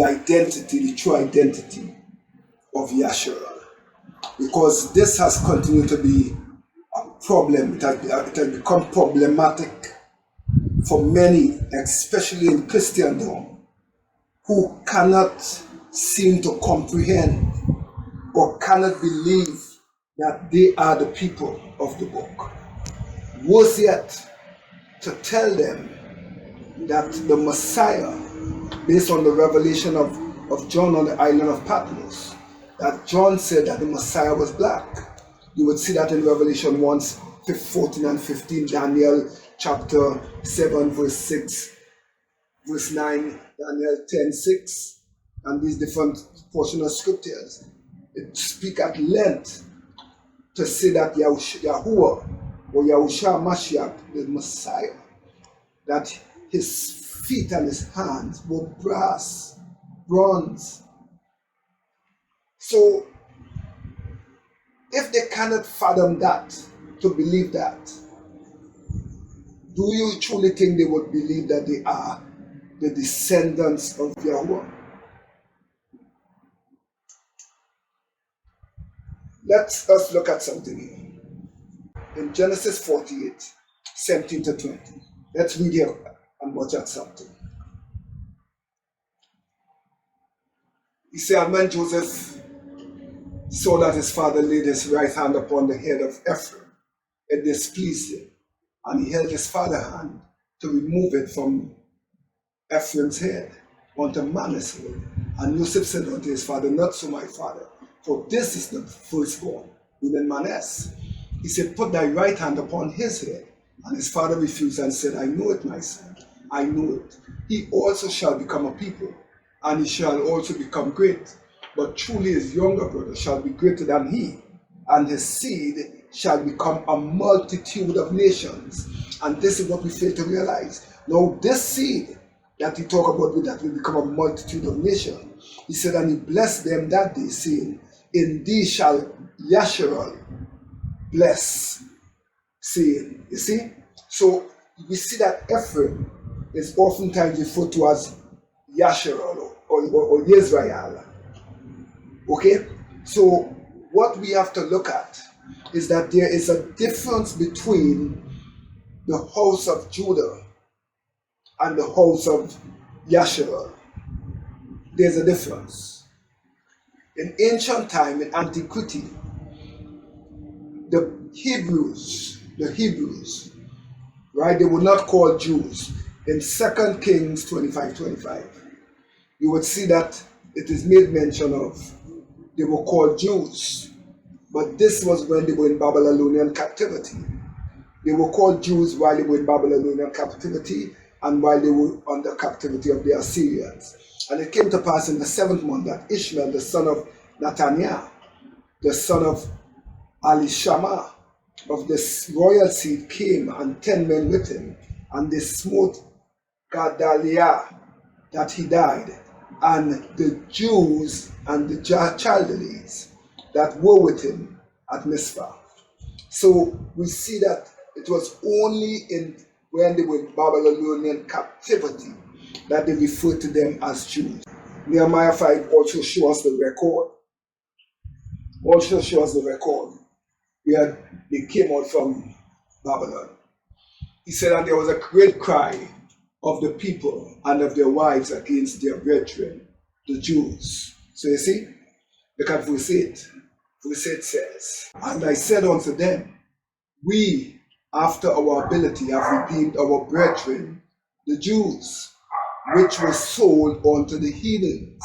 the true identity of YasharAl. Because this has continued to be a problem. It has become problematic for many, especially in Christendom, who cannot seem to comprehend or cannot believe that they are the people of the book. Worse yet, to tell them that the Messiah, based on the revelation of John on the island of Patmos, that John said that the Messiah was black. You would see that in Revelation 1, 14 and 15, Daniel chapter 7, verse 6, verse 9, Daniel 10, 6, and these different portions of scriptures. It speak at length to say that Yahuwah or Yahushua Mashiach, the Messiah, that his feet and his hands were brass, bronze. So, if they cannot fathom that, to believe that, do you truly think they would believe that they are the descendants of Yahuwah? Let us look at something here. In Genesis 48, 17 to 20. Let's read here and watch at something. He said, and when Joseph saw that his father laid his right hand upon the head of Ephraim, it displeased him, and he held his father's hand to remove it from Ephraim's head unto Manasseh's head. And Joseph said unto his father, not so, my father, for this is the firstborn within Manasseh. He said, put thy right hand upon his head. And his father refused and said, I know it, my son, I know it. He also shall become a people, and he shall also become great. But truly his younger brother shall be greater than he, and his seed shall become a multitude of nations. And this is what we fail to realize. Now this seed that he talk about, that will become a multitude of nations, he said, and he blessed them that day, saying, in thee shall YasharAl bless, saying, you see? So we see that Ephraim is oftentimes referred to as YasharAl or Yisrael. Okay? So what we have to look at is that there is a difference between the house of Judah and the house of YasharAl. There's a difference. In ancient time, in antiquity, the Hebrews, right, they were not called Jews. In 2 Kings 25:25, you would see that it is made mention of they were called Jews. But this was when they were in Babylonian captivity. They were called Jews while they were in Babylonian captivity and while they were under captivity of the Assyrians. And it came to pass in the 7th month that Ishmael, the son of Nathaniah, the son of Elishama, of this royal seed, came, and 10 men with him, and they smote Gedaliah, that he died, and the Jews and the Chaldees that were with him at Mizpah. So we see that it was only when they were in Babylonian captivity that they referred to them as Jews. Nehemiah 5 also shows us the record. Where they came out from Babylon. He said, and there was a great cry of the people and of their wives against their brethren, the Jews. So you see, look at verse 8. Verse 8 says, and I said unto them, we, after our ability, have redeemed our brethren, the Jews, which were sold unto the heathens.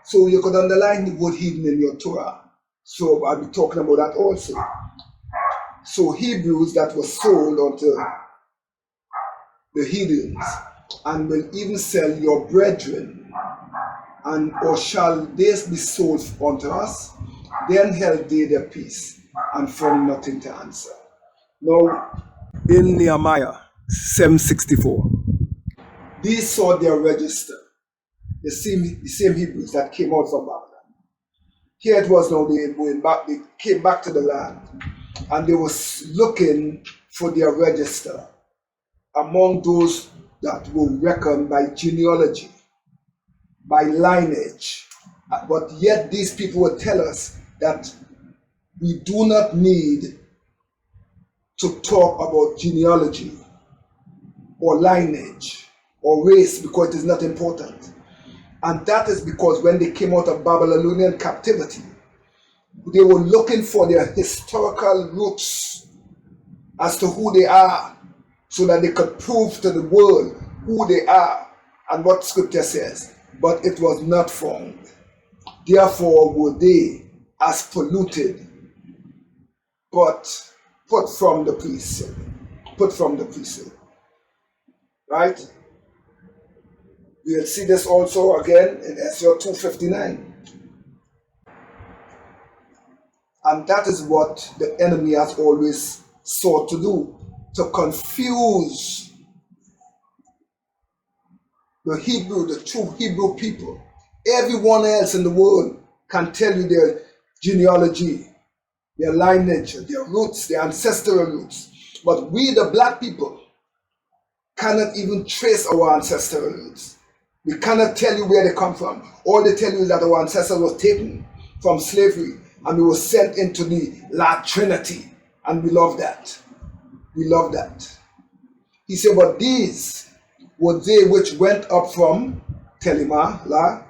So you could underline the word heathen in your Torah. So I'll be talking about that also. So Hebrews that were sold unto the heathens, and will even sell your brethren, and or shall they be sold unto us? Then held they their peace, and found nothing to answer. Now, in Nehemiah 7:64, these saw their register, the same Hebrews that came out from Babylon. Here it was now, they came back to the land, and they were looking for their register among those that were reckoned by genealogy. by lineage. But yet these people would tell us that we do not need to talk about genealogy or lineage or race because it is not important. And that is because when they came out of Babylonian captivity, they were looking for their historical roots as to who they are so that they could prove to the world who they are and what scripture says. But it was not found. Therefore were they as polluted, but put from the priesthood. Put from the priesthood. Right? We'll see this also again in Ezra 2:59. And that is what the enemy has always sought to do, to confuse the Hebrew, the true Hebrew people. Everyone else in the world can tell you their genealogy, their lineage, their roots, their ancestral roots. But we, the black people, cannot even trace our ancestral roots. We cannot tell you where they come from. All they tell you is that our ancestors were taken from slavery and we were sent into the La Trinity. And we love that. We love that. He said, but these were they which went up from Telima, La,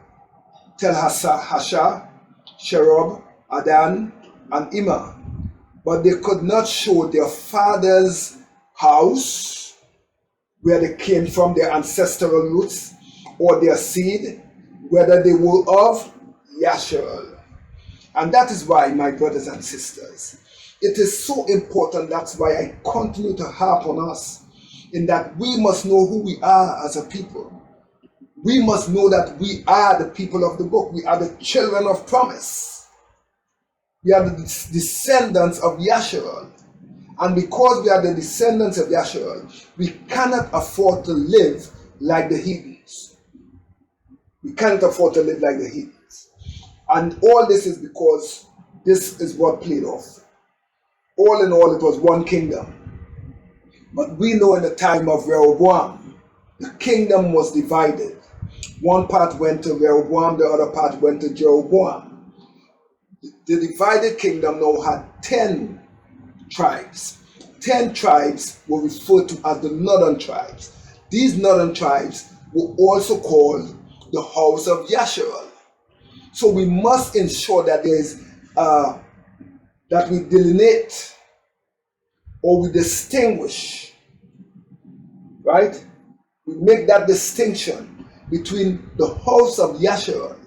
Telhasha, Sherab, Adan, and Ima. But they could not show their father's house, where they came from, their ancestral roots, or their seed, whether they were of YasharAl. And that is why, my brothers and sisters, it is so important. That's why I continue to harp on us, in that we must know who we are as a people. We must know that we are the people of the book. We are the children of promise. We are the descendants of YasharAl. And because we are the descendants of YasharAl, we cannot afford to live like the heathens. We cannot afford to live like the heathens. And all this is because this is what played off. All in all, it was one kingdom. But we know in the time of Rehoboam, the kingdom was divided. One part went to Rehoboam, the other part went to Jeroboam. The divided kingdom now had 10 tribes. 10 tribes were referred to as the northern tribes. These northern tribes were also called the house of YasharAl. So we must ensure that there is that we delineate or we distinguish, right? We make that distinction between the house of YasharAl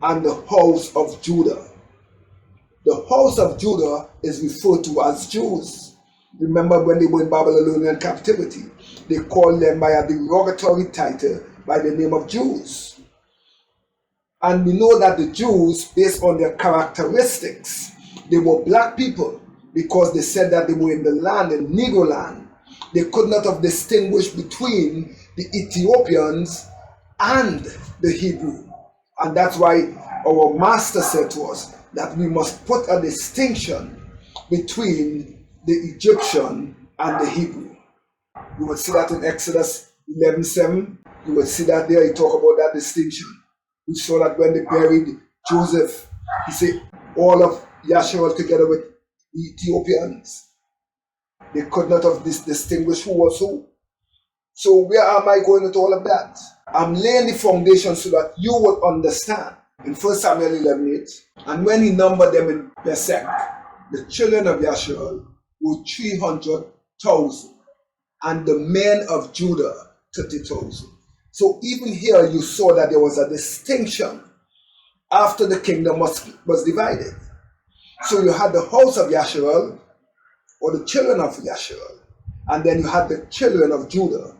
and the house of Judah. The house of Judah is referred to as Jews. Remember when they were in Babylonian captivity, they called them by a derogatory title by the name of Jews. And we know that the Jews, based on their characteristics, they were black people because they said that they were in the land, in Negro land. They could not have distinguished between the Ethiopians and the Hebrew. And that's why our master said to us that we must put a distinction between the Egyptian and the Hebrew. You will see that in Exodus 11:7. You will see that there, he talk about that distinction. We saw that when they buried Joseph, he said all of YasharAl together with the Ethiopians. They could not have distinguished who was who. So where am I going with all of that? I'm laying the foundation so that you will understand. In 1 Samuel 11:8, and when he numbered them in Besek, the children of YasharAl were 300,000, and the men of Judah 30,000. So even here you saw that there was a distinction after the kingdom was divided. So you had the house of YasharAl, or the children of YasharAl, and then you had the children of Judah.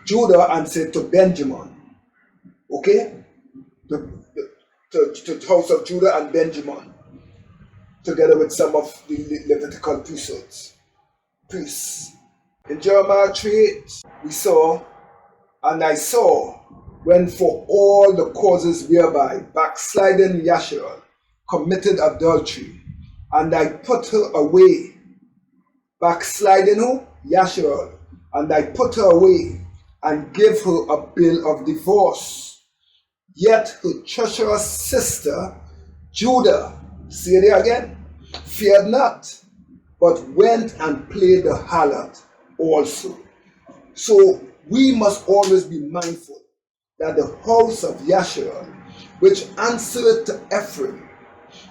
Judah answered to Benjamin. Okay? To the house of Judah and Benjamin, together with some of the Levitical priests. In Jeremiah 3:8, we saw, and I saw, when for all the causes whereby backsliding YasharAl committed adultery, and I put her away. Backsliding who? YasharAl. And I put her away and gave her a bill of divorce. Yet her treacherous sister, Judah, say it again, feared not, but went and played the harlot also. So we must always be mindful that the house of YasharAl, which answered to Ephraim,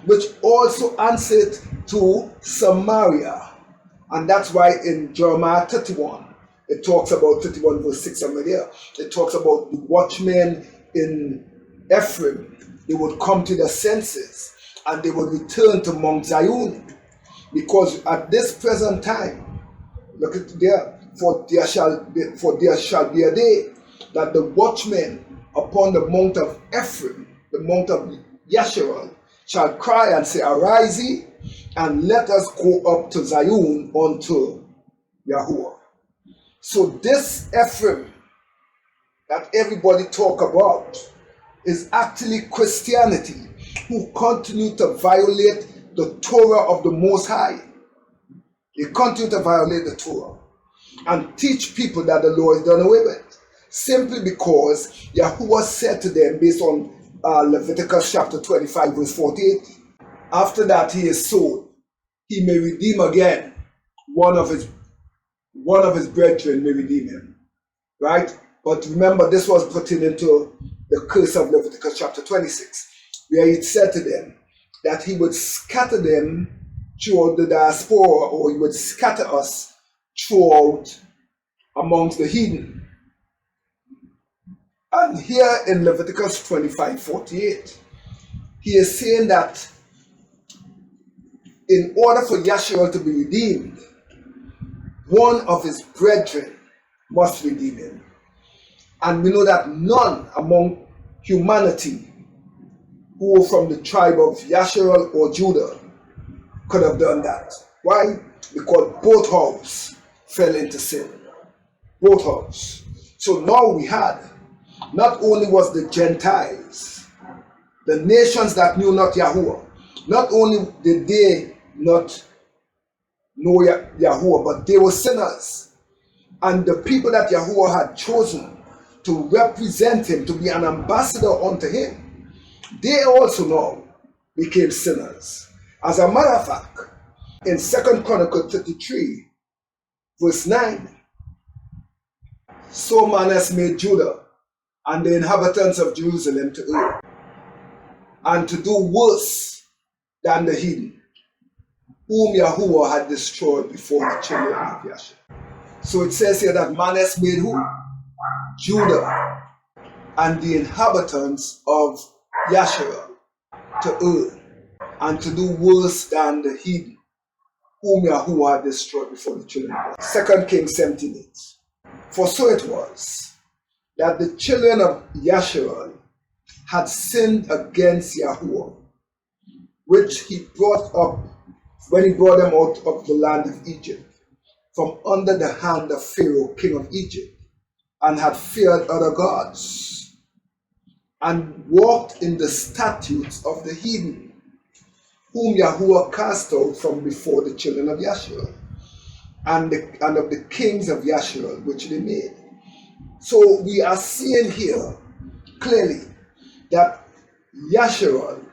which also answered to Samaria, and that's why in Jeremiah 31, it talks about 31 verse 6 over there, it talks about the watchmen in Ephraim. They would come to their senses and they would return to Mount Zion, because at this present time, look at there, for there shall be a day that the watchmen upon the mount of Ephraim, the mount of YasharAl, shall cry and say, Arise ye, and let us go up to Zion unto Yahuwah. So this Ephraim that everybody talk about is actually Christianity, who continue to violate the Torah of the Most High. They continue to violate the Torah and teach people that the law is done away with, simply because Yahuwah said to them, based on Leviticus chapter 25 verse 48, after that he is sold, he may redeem again one of his brethren may redeem him, right? But remember, this was pertaining to the curse of Leviticus chapter 26, where it said to them that he would scatter them throughout the diaspora, or he would scatter us throughout amongst the heathen. And here in Leviticus 25:48, he is saying that in order for YasharAl to be redeemed, one of his brethren must redeem him. And we know that none among humanity who were from the tribe of YasharAl or Judah could have done that. Why? Because both houses fell into sin. Both houses. So now we had, not only was the Gentiles, the nations that knew not Yahuwah, not only did they not know Yahuwah, but they were sinners. And the people that Yahuwah had chosen to represent him, to be an ambassador unto him, they also now became sinners. As a matter of fact, in 2 Chronicles 33, verse 9, so man has made Judah and the inhabitants of Jerusalem to err, and to do worse than the heathen, whom Yahuwah had destroyed before the children of Yashar'al. So it says here that man has made who? Judah and the inhabitants of YasharAl to err, and to do worse than the heathen, whom Yahuwah had destroyed before the children of Yashar'al. 2 Kings 17:8. For so it was that the children of YasharAl had sinned against Yahuwah, which he brought up when he brought them out of the land of Egypt, from under the hand of Pharaoh, king of Egypt, and had feared other gods, and walked in the statutes of the heathen, whom Yahuwah cast out from before the children of YasharAl, and of the kings of YasharAl, which they made. So we are seeing here clearly that YasharAl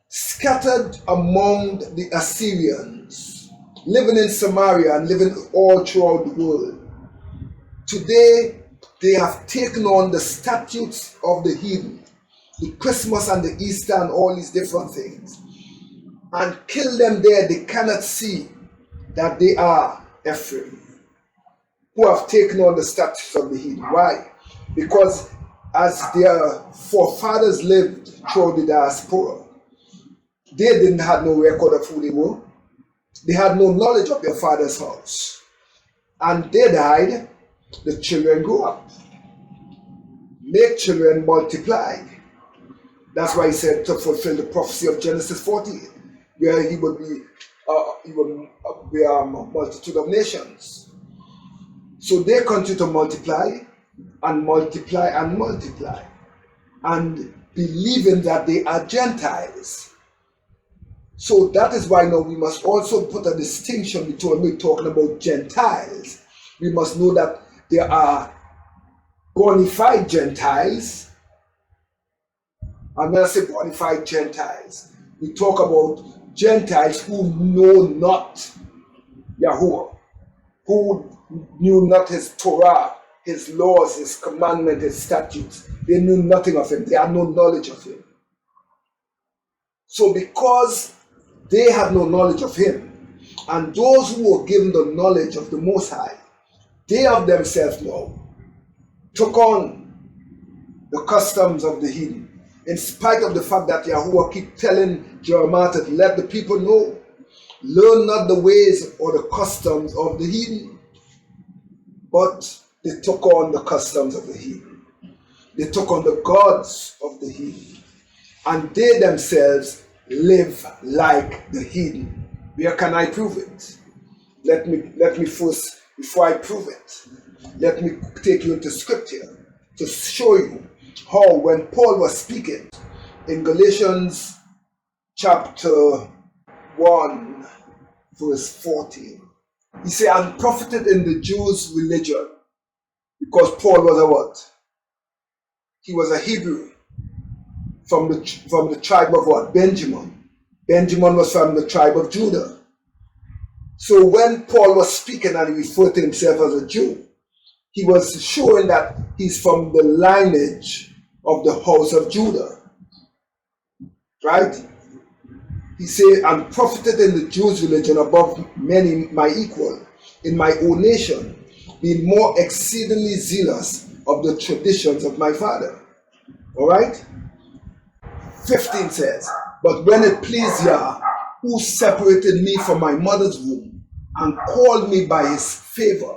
scattered among the Assyrians, living in Samaria and living all throughout the world. Today, they have taken on the statutes of the heathen, the Christmas and the Easter and all these different things, and kill them there. They cannot see that they are Ephraim, who have taken on the statutes of the heathen. Why? Because as their forefathers lived throughout the diaspora, they didn't have no record of who they were. They had no knowledge of their father's house. And they died, the children grew up. Make children multiply. That's why he said to fulfill the prophecy of Genesis 40, where he would be a multitude of nations. So they continue to multiply and multiply and multiply, and believing that they are Gentiles. So that is why now we must also put a distinction between when we're talking about Gentiles. We must know that there are bona fide Gentiles And when I say bona fide Gentiles, we talk about Gentiles who know not Yahuwah, who knew not his Torah, his laws, his commandments, his statutes. They knew nothing of him. They had no knowledge of him. So because they had no knowledge of him, and those who were given the knowledge of the Most High, they of themselves now took on the customs of the heathen, in spite of the fact that Yahuwah keep telling Jeremiah to let the people know, learn not the ways or the customs of the heathen. But they took on the customs of the heathen. They took on the gods of the heathen. And they themselves live like the heathen. Where can I prove it? Let me first, before I prove it, let me take you into scripture to show you how when Paul was speaking in Galatians chapter 1 verse 14, he said, "I'm profited in the Jews' religion," because Paul was a what? He was a Hebrew from the tribe of what? Benjamin. Benjamin was from the tribe of Judah. So when Paul was speaking and he referred to himself as a Jew, he was showing that he's from the lineage of the house of Judah. Right? He said, "I'm profited in the Jews' religion above many my equal in my own nation, being more exceedingly zealous of the traditions of my father." All right? 15 says, "But when it pleased Yah, who separated me from my mother's womb and called me by his favor,"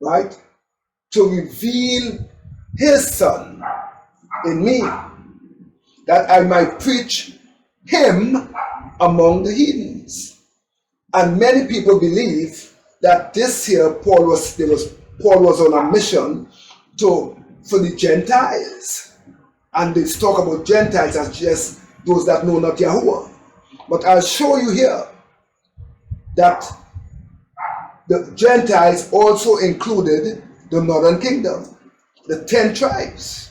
right, "to reveal his son in me, that I might preach him among the heathens." And many people believe that this here Paul was on a mission for the Gentiles. And they talk about Gentiles as just those that know not Yahuwah. But I'll show you here that the Gentiles also included the northern kingdom, the 10 tribes.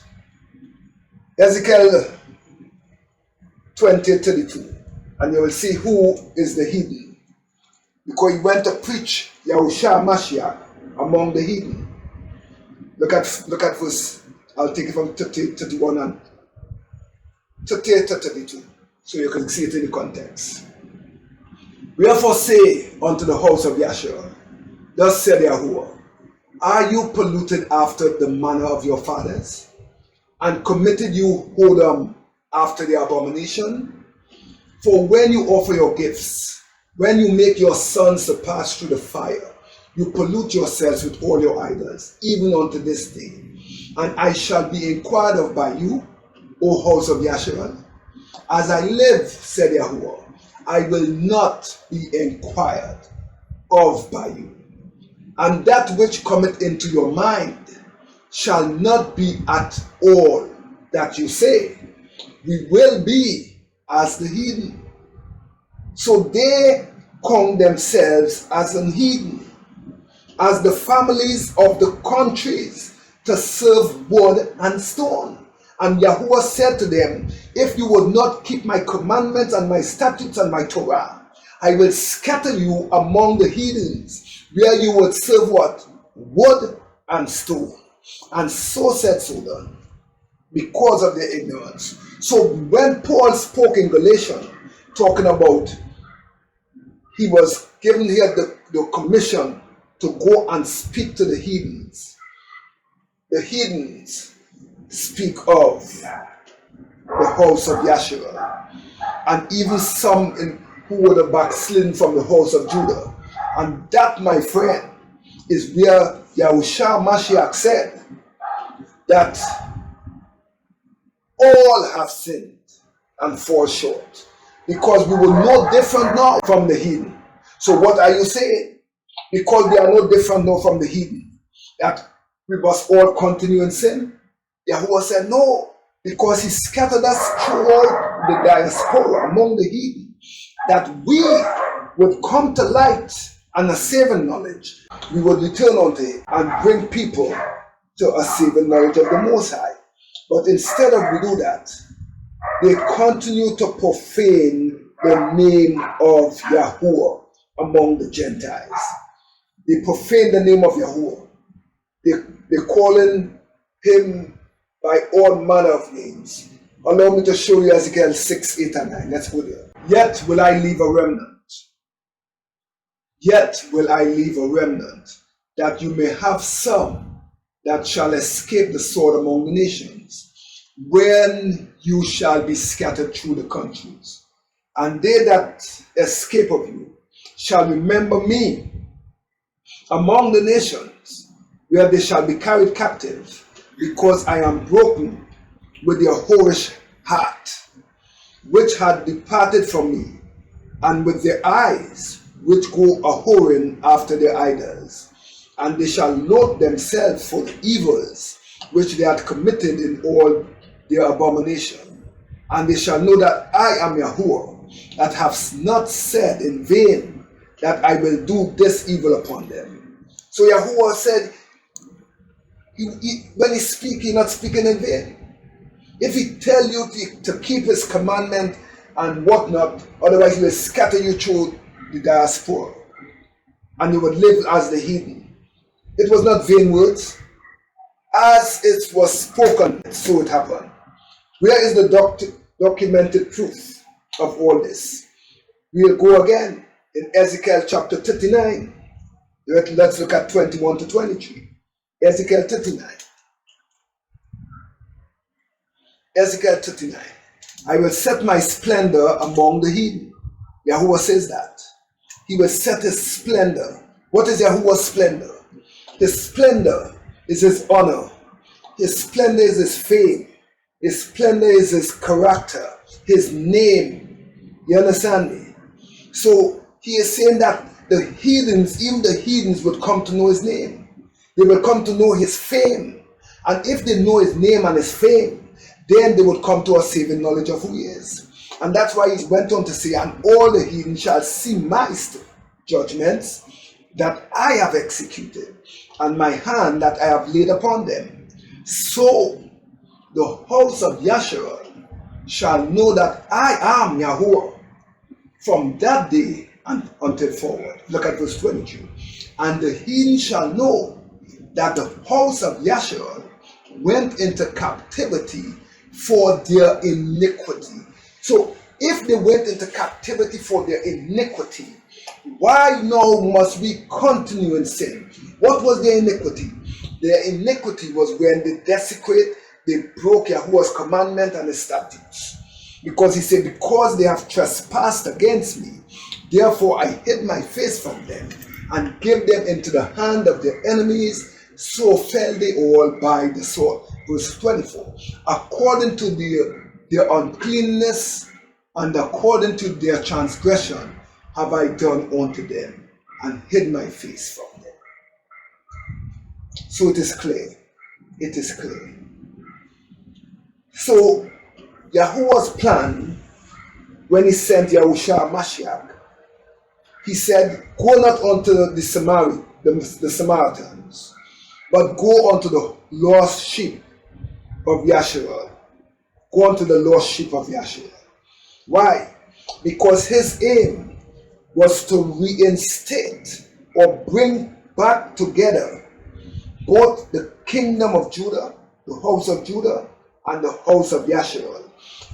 Ezekiel 20:32, and you will see who is the heathen. Because he went to preach Yahushua Mashiach among the heathen. Look at verse, I'll take it from 31 and 38 to 32, so you can see it in the context. "Wherefore say unto the house of YasharAl, thus said Yahuwah, are you polluted after the manner of your fathers, and committed you whoredom after the abomination? For when you offer your gifts, when you make your sons to pass through the fire, you pollute yourselves with all your idols, even unto this day. And I shall be inquired of by you, O house of YasharAl. As I live, said Yahuwah, I will not be inquired of by you. And that which cometh into your mind shall not be at all that you say, we will be as the heathen." So they count themselves as an heathen, as the families of the countries, to serve wood and stone. And Yahuwah said to them, "If you would not keep my commandments and my statutes and my Torah, I will scatter you among the heathens, where you would serve what? Wood and stone." And so said, so done, because of their ignorance. So when Paul spoke in Galatians, talking about, he was given here the commission to go and speak to the heathens. The heathens speak of the house of YasharAl, and even some who would have backslidden from the house of Judah. And that, my friend, is where Yahushua Mashiach said that all have sinned and fall short, because we were no different now from the heathen. So what are you saying? Because we are no different now from the heathen, that we must all continue in sin? Yahuwah said no, because he scattered us throughout the diaspora among the heathen, that we would come to light and a saving knowledge. We would return unto him and bring people to a saving knowledge of the Most High. But instead of we do that, they continue to profane the name of Yahuwah among the Gentiles. They profane the name of Yahuwah. They're calling him by all manner of names. Allow me to show you Ezekiel 6, 8, and 9. Let's go there. Yet will I leave a remnant. Yet will I leave a remnant, that you may have some that shall escape the sword among the nations, when you shall be scattered through the countries. And they that escape of you shall remember me among the nations, where they shall be carried captive, because I am broken with their whorish heart, which had departed from me, and with their eyes, which go a-whoring after their idols. And they shall loathe themselves for the evils which they had committed in all their abomination. And they shall know that I am Yahuwah, that have not said in vain that I will do this evil upon them. So Yahuwah said, when he speaks, he's not speaking in vain. If he tell you to keep his commandment and whatnot, otherwise he will scatter you through the diaspora, and you would live as the heathen. It was not vain words. As it was spoken, so it happened. Where is the documented proof of all this? We'll go again in Ezekiel chapter 39. Let's look at 21 to 23. Ezekiel 39. Ezekiel 39. I will set my splendor among the heathen. Yahuwah says that. He will set his splendor. What is Yahuwah's splendor? His splendor is his honor. His splendor is his fame. His splendor is his character, his name. You understand me? So he is saying that the heathens, even the heathens, would come to know his name. They will come to know his fame. And if they know his name and his fame, then they would come to a saving knowledge of who he is. And that's why he went on to say, and all the heathen shall see my judgments that I have executed, and my hand that I have laid upon them. So the house of YasharAl shall know that I am Yahuwah from that day and until forward. Look at verse 22. And the heathen shall know that the house of YasharAl went into captivity for their iniquity. So if they went into captivity for their iniquity, why now must we continue in sin? What was their iniquity? Their iniquity was when they desecrate, they broke Yahuwah's commandment and his statutes. Because he said, because they have trespassed against me, therefore I hid my face from them and gave them into the hand of their enemies, so fell they all by the sword. Verse 24. According to their uncleanness and according to their transgression have I done unto them, and hid my face from them. So it is clear. It is clear. So Yahuwah's plan, when he sent Yahushua Mashiach, he said, go not unto the Samaritans, but go unto the lost sheep of YasharAl. Go unto the lost sheep of YasharAl. Why? Because his aim was to reinstate or bring back together both the kingdom of Judah, the house of Judah, and the house of YasharAl.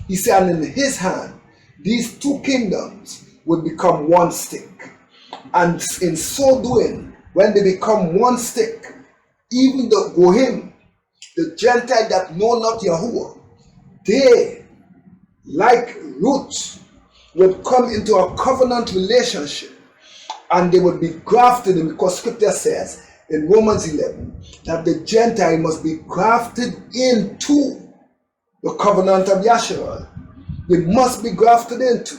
He said, and in his hand, these two kingdoms would become one stick. And in so doing, when they become one stick, even the Gohim, the Gentile that know not Yahuwah, they, like Ruth, would come into a covenant relationship, and they would be grafted in, because scripture says in Romans 11 that the Gentile must be grafted into the covenant of YasharAl. They must be grafted into.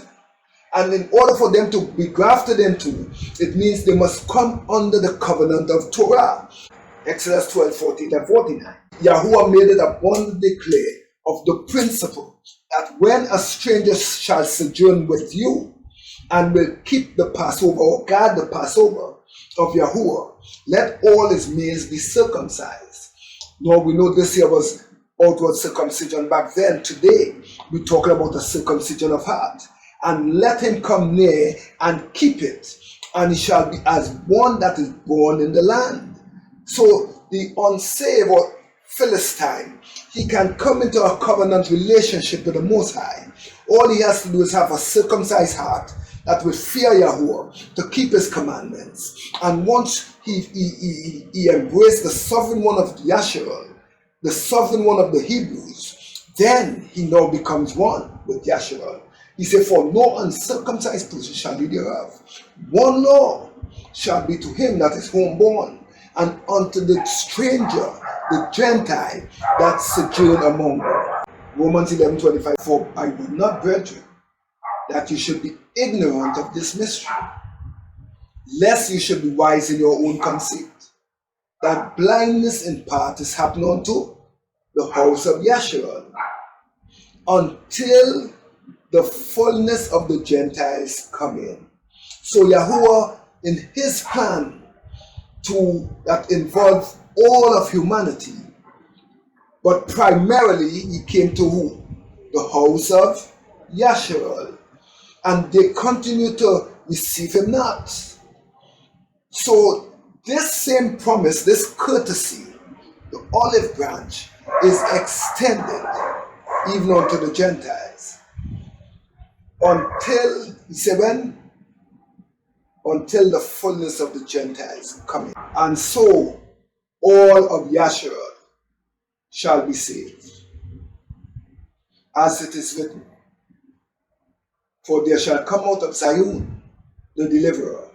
And in order for them to be grafted into, it means they must come under the covenant of Torah. Exodus 12, 14 and 49. Yahuwah made it abundantly clear of the principle that when a stranger shall sojourn with you and will keep the Passover or guard the Passover of Yahuwah, let all his males be circumcised. Now we know this here was outward circumcision back then. Today, we're talking about the circumcision of heart. And let him come near and keep it, and he shall be as one that is born in the land. So the unsaved or Philistine, he can come into a covenant relationship with the Most High. All he has to do is have a circumcised heart that will fear Yahweh, to keep his commandments. And once he embraced the sovereign one of YasharAl, the sovereign one of the Hebrews, then he now becomes one with YasharAl. He said, for no uncircumcised person shall be thereof. One law shall be to him that is homeborn, and unto the stranger, the Gentile, that sojourn among them. Romans 11:25. For I would not, brethren, that you should be ignorant of this mystery, lest you should be wise in your own conceit, that blindness in part is happening unto the house of YasharAl, until the fullness of the Gentiles come in. So Yahuwah, in his plan that involves all of humanity, but primarily he came to who? The house of YasharAl. And they continue to receive him not. So this same promise, this courtesy, the olive branch, is extended even unto the Gentiles. Until, he said when? Until the fullness of the Gentiles come in. And so all of YasharAl shall be saved. As it is written, for there shall come out of Zion the deliverer,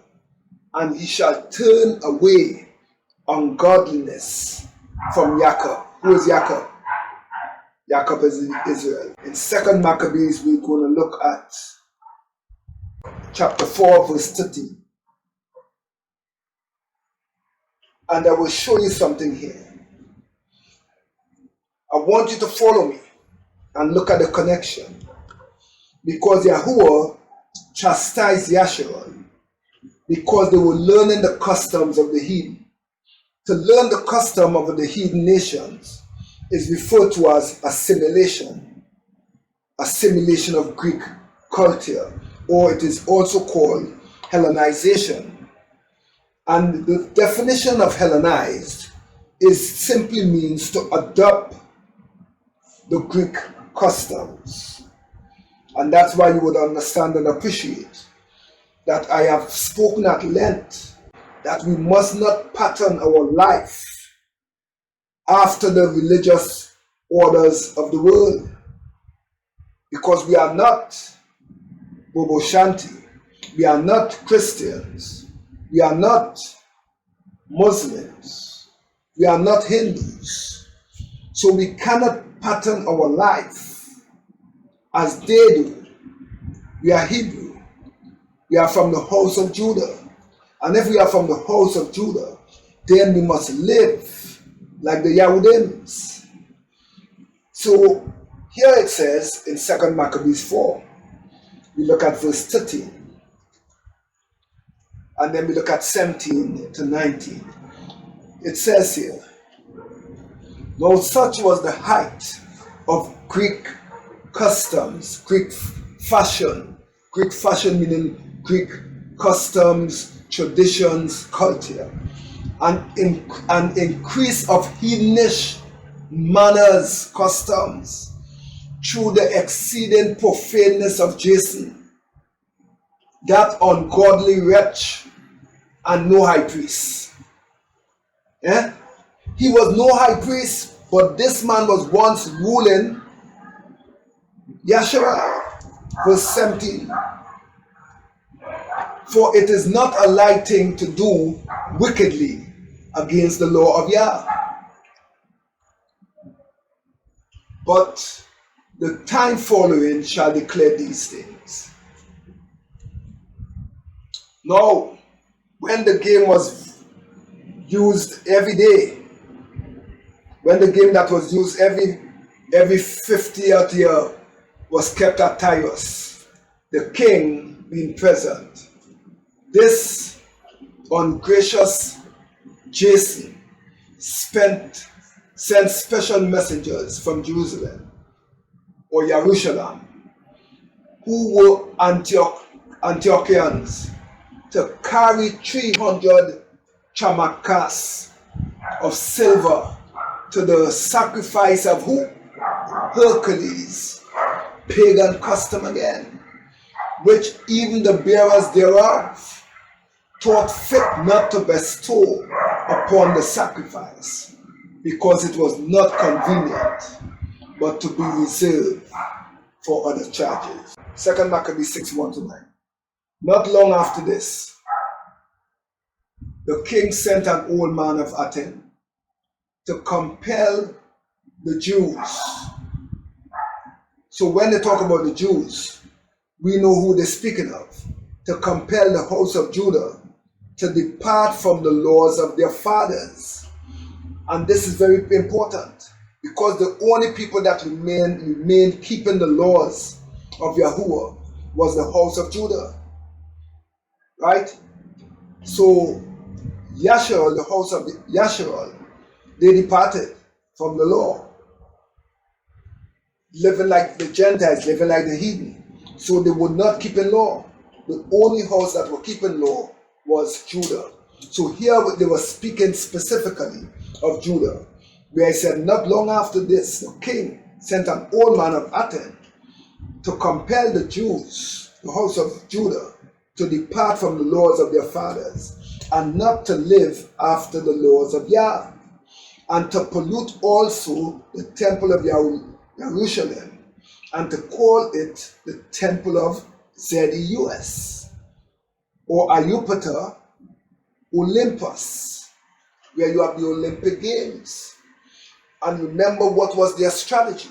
and he shall turn away ungodliness from Jacob. Who is Jacob? Jacob is Israel. In 2 Maccabees, we're going to look at chapter 4, verse 13. And I will show you something here. I want you to follow me and look at the connection. Because Yahuwah chastised YasharAl because they were learning the customs of the heathen. To learn the custom of the heathen nations is referred to as assimilation of Greek culture, or it is also called Hellenization. And the definition of Hellenized is simply means to adopt the Greek customs. And that's why you would understand and appreciate that I have spoken at length that we must not pattern our life after the religious orders of the world, because we are not Bobo Shanti, we are not Christians, we are not Muslims, we are not Hindus. So we cannot pattern our life as they do. We are Hebrew. We are from the house of Judah. And if we are from the house of Judah, then we must live like the Yahudims. So here it says in 2 Maccabees 4, we look at verse 13. And then we look at 17 to 19. It says here, now such was the height of Greek customs, Greek fashion meaning Greek customs, traditions, culture, and increase of heathenish manners, customs, through the exceeding profaneness of Jason, that ungodly wretch and no high priest. Yeah? He was no high priest, but this man was once ruling YasharAl. Verse 17. For it is not a light thing to do wickedly against the law of Yah, but the time following shall declare these things. Now, when the game was used every day, when the game that was used every 50th year was kept at Tyrus, the king being present, this ungracious Jason spent sent special messengers from Jerusalem or Jerusalem, who were Antiochians, to carry 300 chamakas of silver to the sacrifice of who? Hercules, pagan custom again, which even the bearers thereof thought fit not to bestow upon the sacrifice, because it was not convenient, but to be reserved for other charges. 2 Maccabees 6:1-9. Not long after this, the king sent an old man of Athens to compel the Jews. So when they talk about the Jews, we know who they're speaking of. To compel the house of Judah to depart from the laws of their fathers. And this is very important, because the only people that remained keeping the laws of Yahuwah was the house of Judah. Right? So YasharAl, the house of YasharAl, they departed from the law, living like the Gentiles, living like the heathen. So they would not keep in law. The only house that were keeping law was Judah. So here they were speaking specifically of Judah, where he said, not long after this, the king sent an old man of Athens to compel the Jews, the house of Judah, to depart from the laws of their fathers, and not to live after the laws of Yah, and to pollute also the temple of Jerusalem, and to call it the temple of Zeus, or Ayupata, Olympus, where you have the Olympic Games. And remember, what was their strategy?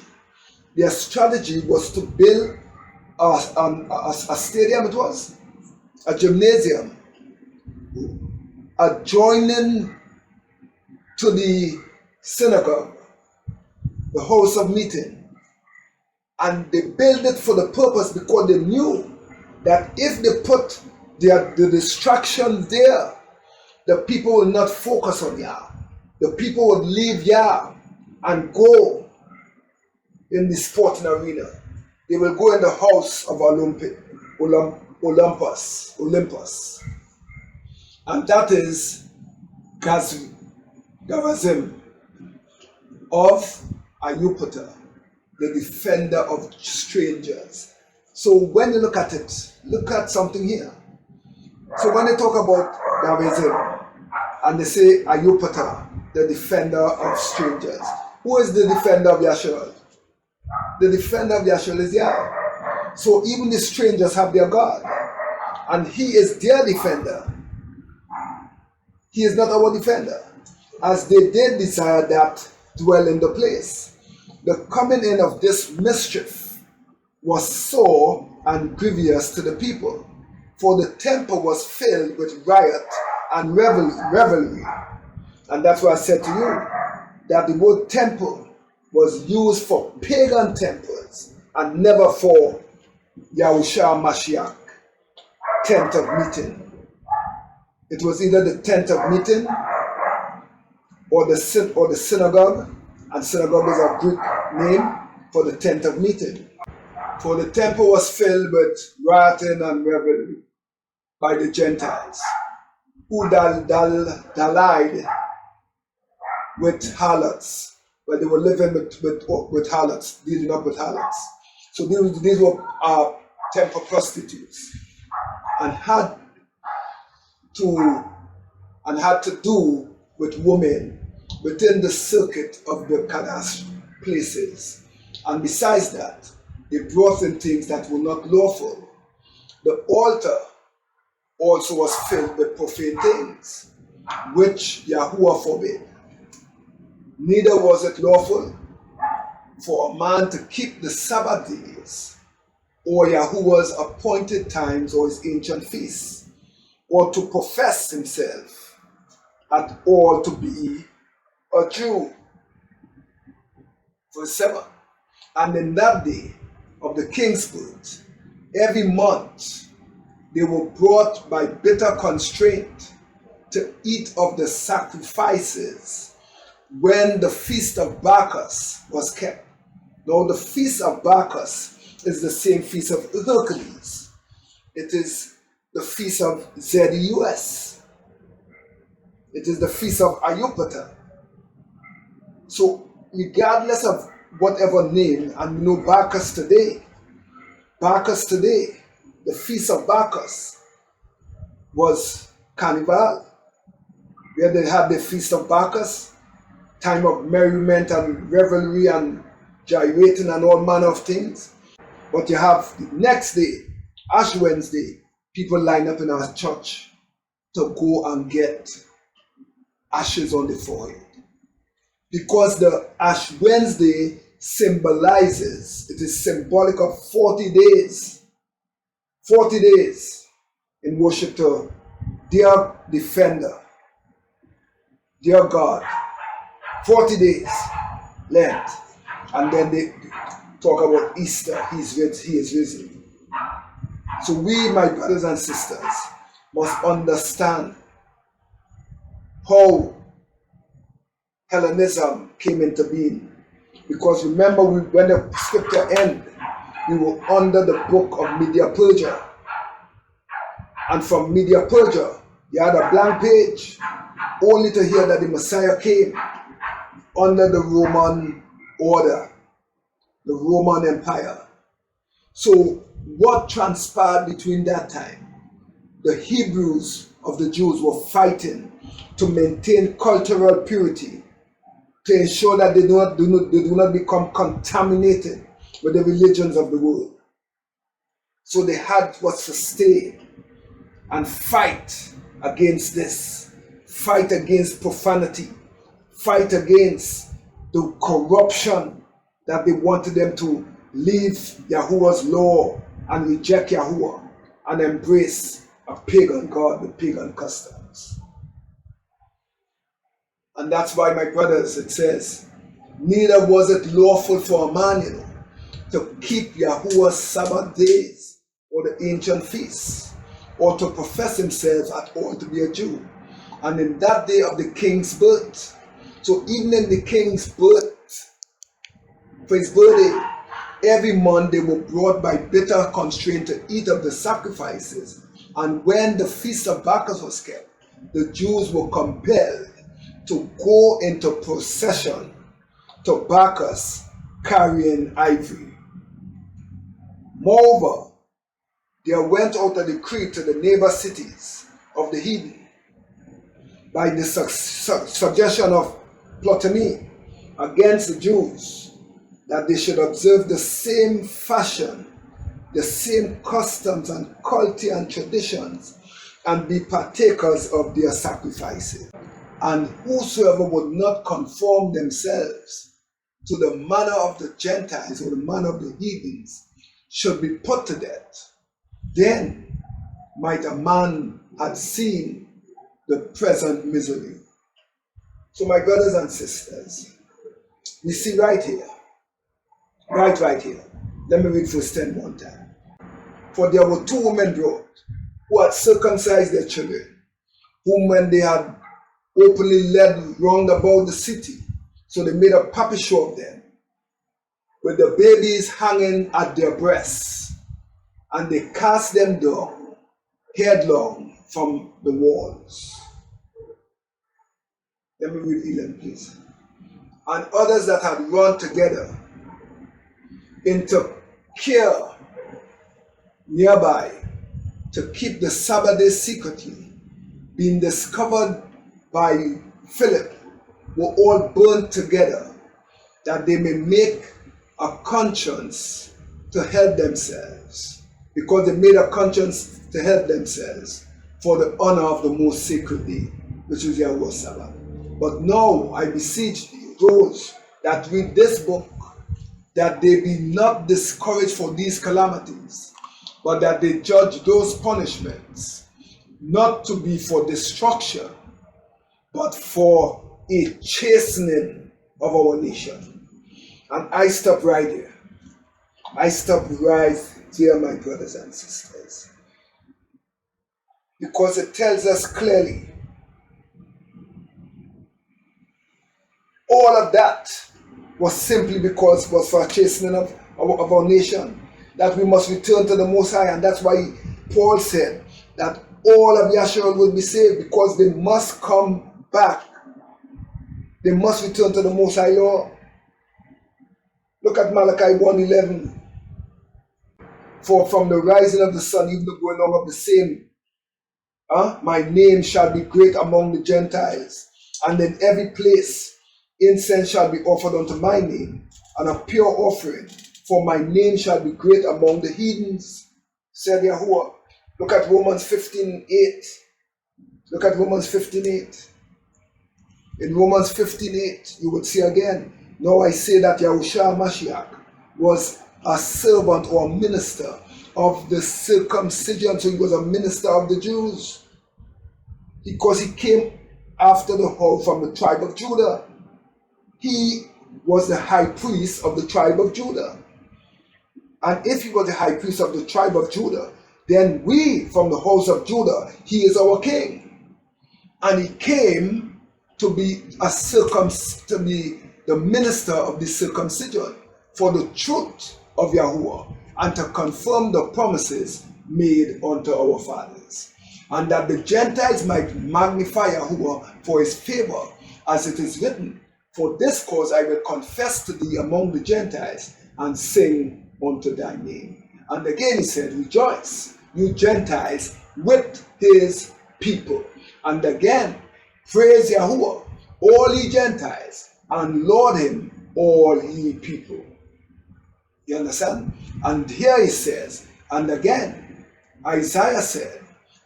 Their strategy was to build a stadium, it was, a gymnasium, adjoining to the synagogue, the house of meeting. And they built it for the purpose, because they knew that if they put the distraction there, the people will not focus on Yah. The people would leave Yah and go in the sporting arena. They will go in the house of Olympus. And that is Gazim of Ayupata, the defender of strangers. So when you look at it, look at something here. So when they talk about Gazim, and they say Ayupata, the defender of strangers, who is the defender of YasharAl? The defender of YasharAl is Yah. So even the strangers have their God, and he is their defender. He is not our defender, as they did desire that dwell in the place. The coming in of this mischief was sore and grievous to the people, for the temple was filled with riot and revelry. And that's why I said to you that the word temple was used for pagan temples and never for Yahushua Mashiach, tent of meeting. It was either the tent of meeting or the synagogue, and synagogue is a Greek name for the tent of meeting. For the temple was filled with rioting and revelry by the Gentiles, who dallied with harlots, but they were living with harlots, dealing up with harlots. So these were temple prostitutes, and had to do with women within the circuit of the Kadash places. And besides that, they brought in things that were not lawful. The altar also was filled with profane things, which Yahuwah forbid. Neither was it lawful for a man to keep the Sabbath days, or Yahuwah's appointed times, or his ancient feasts, or to profess himself at all to be a Jew. Verse 7. And in that day of the king's birth, every month they were brought by bitter constraint to eat of the sacrifices when the feast of Bacchus was kept. Now the feast of Bacchus is the same feast of Hercules. It is the feast of Zeus. It is the feast of Jupiter. So regardless of whatever name, and we know Bacchus today, the feast of Bacchus was Carnival, where they had the feast of Bacchus, time of merriment and revelry and gyrating and all manner of things. But you have the next day, Ash Wednesday, people line up in our church to go and get ashes on the forehead. Because the Ash Wednesday symbolizes, it is symbolic of 40 days. 40 days in worship to dear defender, dear God. 40 days Lent. And then they talk about Easter, he is risen. So we, my brothers and sisters, must understand how Hellenism came into being. Because remember, when the scripture ended, we were under the book of Media Persia. And from Media Persia, you had a blank page, only to hear that the Messiah came under the Roman order, the Roman Empire. So what transpired between that time? The Hebrews of the Jews were fighting to maintain cultural purity, to ensure that they do not become contaminated with the religions of the world. So they had to stay and fight against this, fight against profanity, fight against the corruption that they wanted them to leave Yahuwah's law and reject Yahuwah and embrace a pagan God with pagan customs. And that's why, my brothers, it says, neither was it lawful for a man, to keep Yahuwah's Sabbath days or the ancient feasts, or to profess himself at all to be a Jew. And in that day of the king's birth, so even in the king's birth, for his birthday, every month they were brought by bitter constraint to eat of the sacrifices. And when the feast of Bacchus was kept, the Jews were compelled to go into procession to Bacchus carrying ivory. Moreover, there went out a decree to the neighbor cities of the heathen by the suggestion of Ptolemy against the Jews, that they should observe the same fashion, the same customs and culture and traditions, and be partakers of their sacrifices. And whosoever would not conform themselves to the manner of the Gentiles or the manner of the heathens should be put to death. Then might a man have seen the present misery. So my brothers and sisters, we see right here, right here. Let me read verse 10 one time. For there were two women brought, who had circumcised their children, whom when they had openly led round about the city, so they made a puppy show of them, with the babies hanging at their breasts, and they cast them down headlong from the walls. Let me read 11, please. And others that had run together into Kir nearby to keep the Sabbath day secretly, being discovered by Philip, were all burnt together, that they may make a conscience to help themselves, because they made a conscience to help themselves for the honor of the most sacred day, which is Yahuwah's Sabbath. But now I beseech thee, those that read this book, that they be not discouraged for these calamities, but that they judge those punishments not to be for destruction, but for a chastening of our nation. And I stop right here. I stop right here, my brothers and sisters, because it tells us clearly All of that was simply because it was for a chastening of our nation, that we must return to the Most High. And that's why Paul said that all of YasharAl will be saved, because they must come back. They must return to the Most High Lord. Look at Malachi 1:11. For from the rising of the sun, even the going on of the same, my name shall be great among the Gentiles. And in every place incense shall be offered unto my name, and a pure offering. For my name shall be great among the heathens, said Yahuwah. Look at Romans 15:8. Look at Romans 15:8. In Romans 15:8, you would see again, now I say that Yahushua Mashiach was a servant or a minister of the circumcision, so he was a minister of the Jews, because he came after the whole from the tribe of Judah. He was the high priest of the tribe of Judah. And if he was the high priest of the tribe of Judah, then we from the house of Judah, he is our king. And he came to be to be the minister of the circumcision for the truth of Yahuwah, and to confirm the promises made unto our fathers, and that the Gentiles might magnify Yahuwah for his favor, as it is written, for this cause I will confess to thee among the Gentiles, and sing unto thy name. And again he said, rejoice, you Gentiles, with his people. And again, praise Yahuwah, all ye Gentiles, and laud him, all ye people. You understand? And here he says, and again, Isaiah said,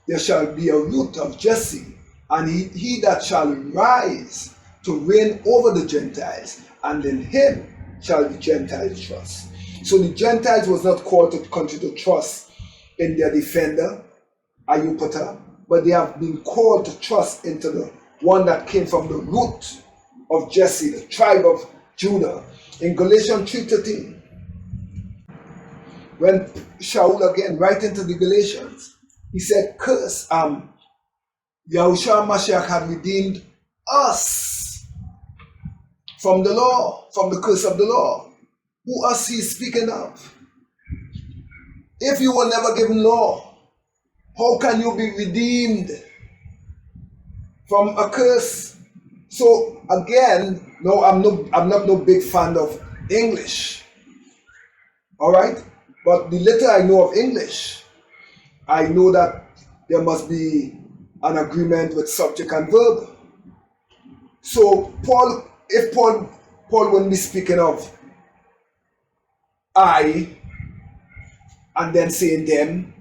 there shall be a root of Jesse, and he that shall rise to reign over the Gentiles, and in him shall the Gentiles trust. So the Gentiles was not called to continue to trust in their defender, Ayupata, but they have been called to trust into the one that came from the root of Jesse, the tribe of Judah. In Galatians 3:13, when Shaul again writing to the Galatians, he said, curse, Yahushua Mashiach had redeemed us from the law, from the curse of the law. Who us he is speaking of? If you were never given law, how can you be redeemed from a curse? So again, no, I'm not no big fan of English. All right, but the little I know of English, I know that there must be an agreement with subject and verb. So if Paul wouldn't be speaking of I and then saying them,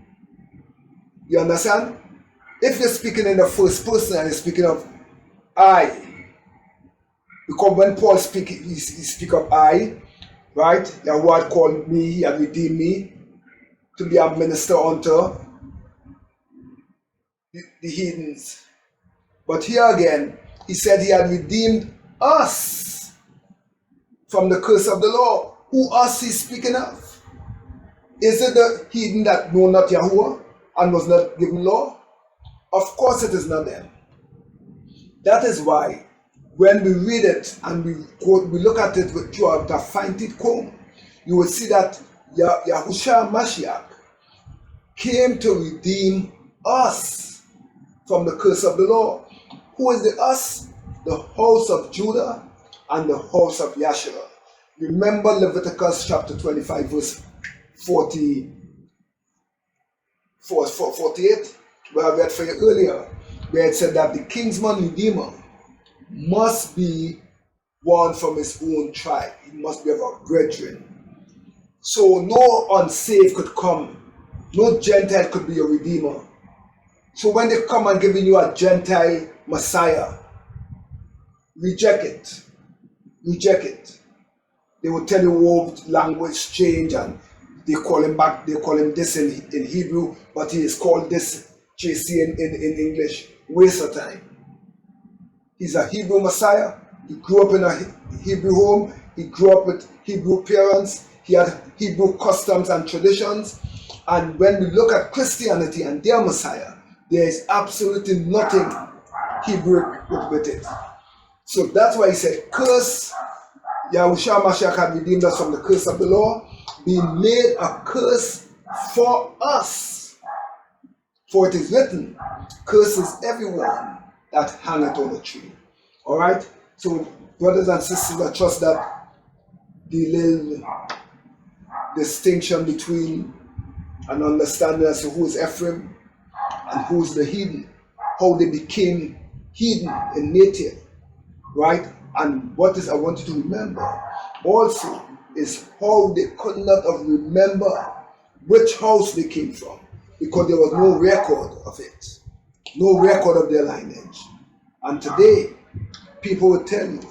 you understand? If you're speaking in the first person and you're speaking of I, because when Paul speaks, he speaks of I, right? Yahuwah called me, he had redeemed me to be a minister unto the heathens. But here again, he said he had redeemed us from the curse of the law. Who us he's speaking of? Is it the heathen that know not Yahuwah and was not given law? Of course it is not them. That is why when we read it and we look at it through a fine-tooth comb, you will see that Yahushua Mashiach came to redeem us from the curse of the law. Who is the us? The house of Judah and the house of YasharAl. Remember Leviticus chapter 25 verse 48, where I read for you earlier, where it said that the kinsman redeemer must be one from his own tribe. He must be of our brethren. So no unsaved could come. No Gentile could be a redeemer. So when they come and giving you a Gentile Messiah, reject it. Reject it. They will tell you, oh, language change, and they call him back, they call him this in Hebrew, but he is called this JC in English. Waste of time. He's a Hebrew Messiah. He grew up in a Hebrew home. He grew up with Hebrew parents. He had Hebrew customs and traditions. And when we look at Christianity and their Messiah, there is absolutely nothing Hebrew with it. So that's why he said, curse, Yahushua Mashiach had redeemed us from the curse of the law, being made a curse for us. For it is written, curses everyone that hangeth on a tree. Alright? So, brothers and sisters, I trust that the little distinction between an understanding as to who is Ephraim and who is the heathen, how they became heathen in nature, right? And what is I want you to remember also is how they could not have remembered which house they came from, because there was no record of it, no record of their lineage. And today, people will tell you,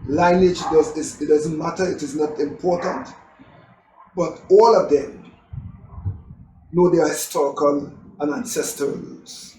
lineage it doesn't matter, it is not important. But all of them know their historical and ancestral roots.